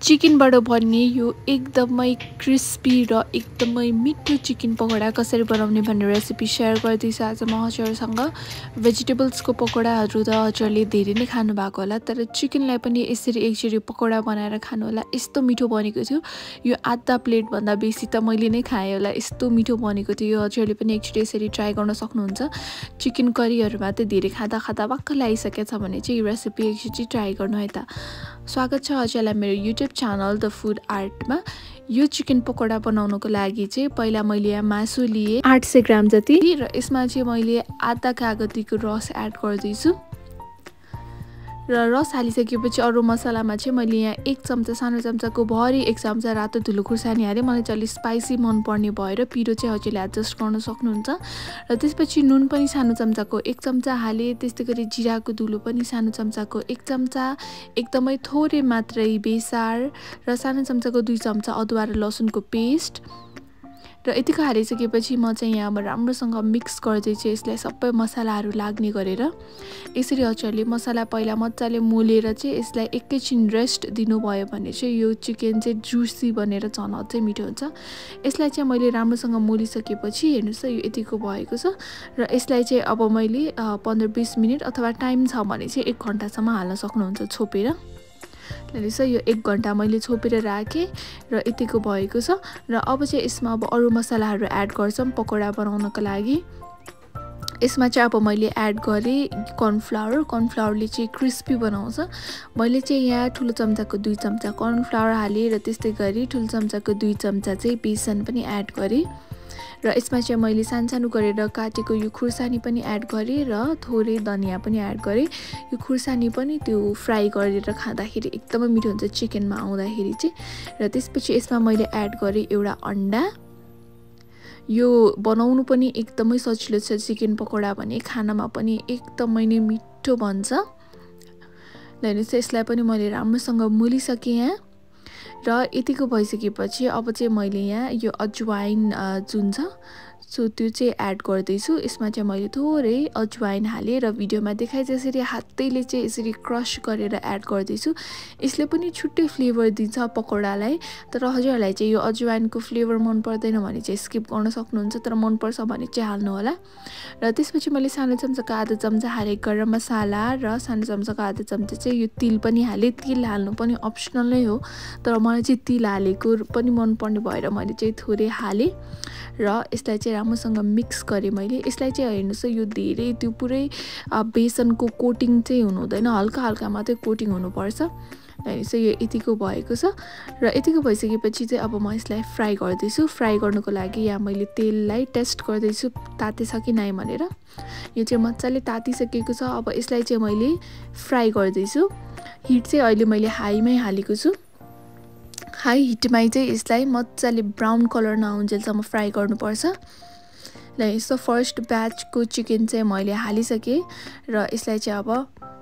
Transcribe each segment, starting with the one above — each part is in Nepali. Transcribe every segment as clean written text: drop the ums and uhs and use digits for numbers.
चिकनबाट बन्ने यो एकदमै क्रिस्पी र एकदमै मिठो चिकन पकोडा कसरी बनाउने भन्ने रेसिपी सेयर गर्दैछु आज म हजुरसँग। भेजिटेबल्सको पकोडाहरू त हजुरले धेरै नै खानु भएको होला, तर चिकनलाई पनि यसरी एकचोटि पकोडा बनाएर खानु होला। यस्तो मिठो बनेको थियो, यो आधा प्लेट भन्दा बेसी त मैले नै खाएँ होला, यस्तो मिठो बनेको थियो। यो हजुरले पनि एकचोटि यसरी ट्राई गर्न सक्नुहुन्छ। चिकन करीहरुमा त धेरै खाँदा वाक्क लागिसकेको छ भने चाहिँ यो रेसिपी एकचोटि ट्राई गर्नु है त। स्वागत छ हजुरलाई मेरो YouTube च्यानल द फूड आर्टमा। यो चिकन पकोडा बनाउनको लागि चाहिँ पहिला मैले यहाँ मासु लिए 800 ग्राम जति र यसमा चाहिँ मैले आधा कागतीको रस एड गर्दैछु र रस हालिसकेपछि अरु मसलामा चाहिँ मैले यहाँ 1 चम्चा सानो चम्चाको भरि 1 चम्चा रातो धुलो खुर्सानी हाले। मलाई चाहिँ अलि स्पाइसी मन पर्ने भएर पिरो चाहिँ हजुरले एडजस्ट गर्न सक्नुहुन्छ। र त्यसपछि नुन पनि सानो चम्चाको 1 चम्चा हाले। त्यस्तैगरी जिराको धुलो पनि सानो चम्चाको 1 चम्चा, एकदमै थोरै मात्रै बेसार र सानो चम्चाको 2 चम्चा अदुवा र लसुनको पेस्ट र यतिको हालिसकेपछि म चाहिँ यहाँ राम्रोसँग मिक्स गर्दै चाहिँ यसलाई सबै मसलाहरू लाग्ने गरेर यसरी हजुरले मसला पहिला मज्जाले मोलेर चाहिँ यसलाई एकैछिन रेस्ट दिनुभयो भने चाहिँ यो चिकन चाहिँ जुसी बनेर झन् अझै मिठो हुन्छ। यसलाई चाहिँ मैले राम्रोसँग मोलिसकेपछि हेर्नुस् यो यतिको भएको छ र यसलाई चाहिँ अब मैले 15-20 मिनेट अथवा टाइम छ भने चाहिँ 1 घण्टासम्म हाल्न सक्नुहुन्छ छोपेर। त्यसो यो 1 घण्टा मैले छोपेर राखेँ र यतिको भएको छ। र अब चाहिँ यसमा अब अरु मसलाहरू एड गर्छौं पकोडा बनाउनको लागि। यसमा चाहिँ अब मैले एड गरेँ कर्नफ्लावरले चाहिँ क्रिस्पी बनाउँछ। मैले चाहिँ यहाँ ठुलो चम्चाको 2 चम्चा कर्नफ्लावर हालेँ र त्यस्तै गरी ठुलो चम्चाको 2 चम्चा चाहिँ बेसन पनि एड गरेँ र यसमा चाहिँ मैले सानो गरेर काटेको यो खुर्सानी पनि एड गरेँ र थोरै धनिया पनि एड गरेँ। यो खुर्सानी पनि त्यो फ्राई गरेर खाँदाखेरि एकदमै मिठो हुन्छ चिकनमा आउँदाखेरि चाहिँ। र त्यसपछि यसमा मैले एड गरेँ एउटा अन्डा। यो बनाउनु पनि एकदमै सजिलो छ चिकन पकोडा भने, खानामा पनि एकदमै नै मिठो बन्छ। लैनस् यसलाई पनि मैले राम्रोसँग मोलिसकेँ यहाँ र यतिको भइसकेपछि अब चाहिँ मैले यहाँ यो अजवाइन जुन छ सो त्यो चाहिँ एड गर्दैछु। यसमा चाहिँ मैले थोरै अजवाइन हालेँ र भिडियोमा देखाए जसरी हातैले चाहिँ यसरी क्रश गरेर एड गर्दैछु। यसले पनि छुट्टै फ्लेभर दिन्छ पकोडालाई। तर हजुरहरूलाई चाहिँ यो अजवाइनको फ्लेभर मन पर्दैन भने चाहिँ स्किप गर्न सक्नुहुन्छ, तर मन पर्छ भने चाहिँ हाल्नु होला। र त्यसपछि मैले सानो चम्चाको आधा चम्चा हाले गरम मसाला र सानो चम्चाको आधा चम्चा चाहिँ यो तिल पनि हाले। तिल हाल्नु पनि अप्सनल नै हो, तर मलाई चाहिँ तिल हालेको पनि मन पर्ने भएर मैले चाहिँ थोरै हालेँ र यसलाई चाहिँ राम्रोसँग मिक्स गरेँ मैले। यसलाई चाहिँ हेर्नुस् यो धेरै त्यो पुरै बेसनको कोटिङ चाहिँ हुनु हुँदैन, हल्का हल्का मात्रै कोटिङ हुनुपर्छ। हेर्नुस् यो यतिको भएको छ र यतिको भइसकेपछि चाहिँ अब म यसलाई फ्राई गर्दैछु। फ्राई गर्नको लागि यहाँ मैले तेललाई टेस्ट गर्दैछु तातेछ कि नै भनेर। यो चाहिँ मज्जाले तातिसकेको छ। अब यसलाई चाहिँ मैले फ्राई गर्दैछु। हिट चाहिँ अहिले मैले हाईमै हालेको छु। हाई हिटमै चाहिँ यसलाई मज्जाले ब्राउन कलर नआउन्जेलसम्म फ्राई गर्नुपर्छ। ल यस्तो फर्स्ट ब्याचको चिकन चाहिँ मैले हालिसकेँ र यसलाई चाहिँ अब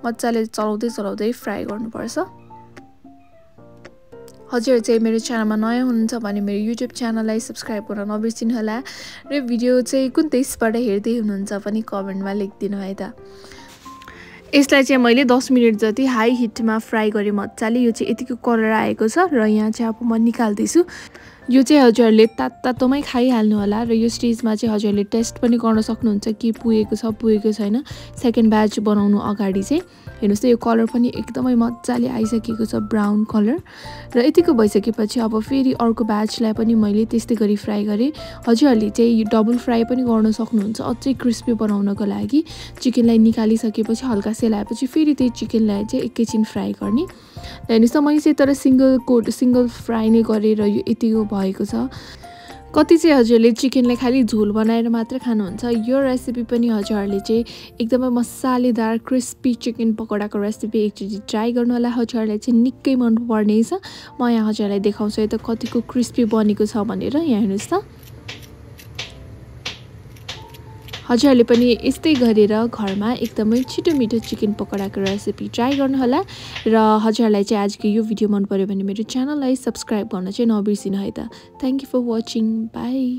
मज्जाले चलाउँदै फ्राई गर्नुपर्छ। हजुर चाहिँ मेरो च्यानलमा नयाँ हुनुहुन्छ भने मेरो YouTube च्यानललाई सब्स्क्राइब गर्न नबिर्सिनु होला र भिडियो चाहिँ कुन देशबाट हेर्दै हुनुहुन्छ पनि कमेन्टमा लेखिदिनु है त। यसलाई चाहिँ मैले 10 मिनेट जति हाई हिटमा फ्राई गरेँ मज्जाले। यो चाहिँ यतिको कलर आएको छ र यहाँ चाहिँ अब म निकाल्दैछु। यो चाहिँ हजुरहरूले तातोमै खाइहाल्नु होला र यो स्टेजमा चाहिँ हजुरहरूले टेस्ट पनि गर्न सक्नुहुन्छ कि पुगेको छ पुगेको छैन। सेकेन्ड ब्याच बनाउनु अगाडि चाहिँ हेर्नुस् यो कलर पनि एकदमै मज्जाले आइसकेको छ, ब्राउन कलर। र यतिको भइसकेपछि अब फेरि अर्को ब्याचलाई पनि मैले त्यस्तै गरी फ्राई गरेँ। हजुरहरूले चाहिँ यो डबल फ्राई पनि गर्न सक्नुहुन्छ अझै क्रिस्पी बनाउनको लागि। चिकनलाई निकालिसकेपछि हल्का सेलाएपछि फेरि त्यही चिकनलाई चाहिँ एकैछिन फ्राई गर्ने। हेर्नुस् मैले चाहिँ तर सिंगल फ्राई नै गरेर यो यतिको भएको छ। कति चाहिँ हजुरले चिकनलाई खाली झोल बनाएर मात्र खानुहुन्छ। यो रेसिपी पनि हजुरहरूले चाहिँ एकदमै मसालेदार क्रिस्पी चिकन पकोडाको रेसिपी एकचोटि ट्राई गर्नु होला। हजुरहरूलाई चाहिँ निकै मन पर्ने छ। म यहाँ हजुरलाई देखाउँछु त कतिको क्रिस्पी बनेको छ भनेर। यहाँ हेर्नुस् त हजुरहरूले पनि यस्तै गरेर घरमा एकदमै छिटो मिठो चिकन पकोडाको रेसिपी ट्राई गर्नु होला। र हजुरहरूलाई चाहिँ आजको यो भिडियो मन पर्यो भने मेरो च्यानललाई सब्स्क्राइब गर्न चाहिँ नबिर्सिनु है त। Thank you for watching. By.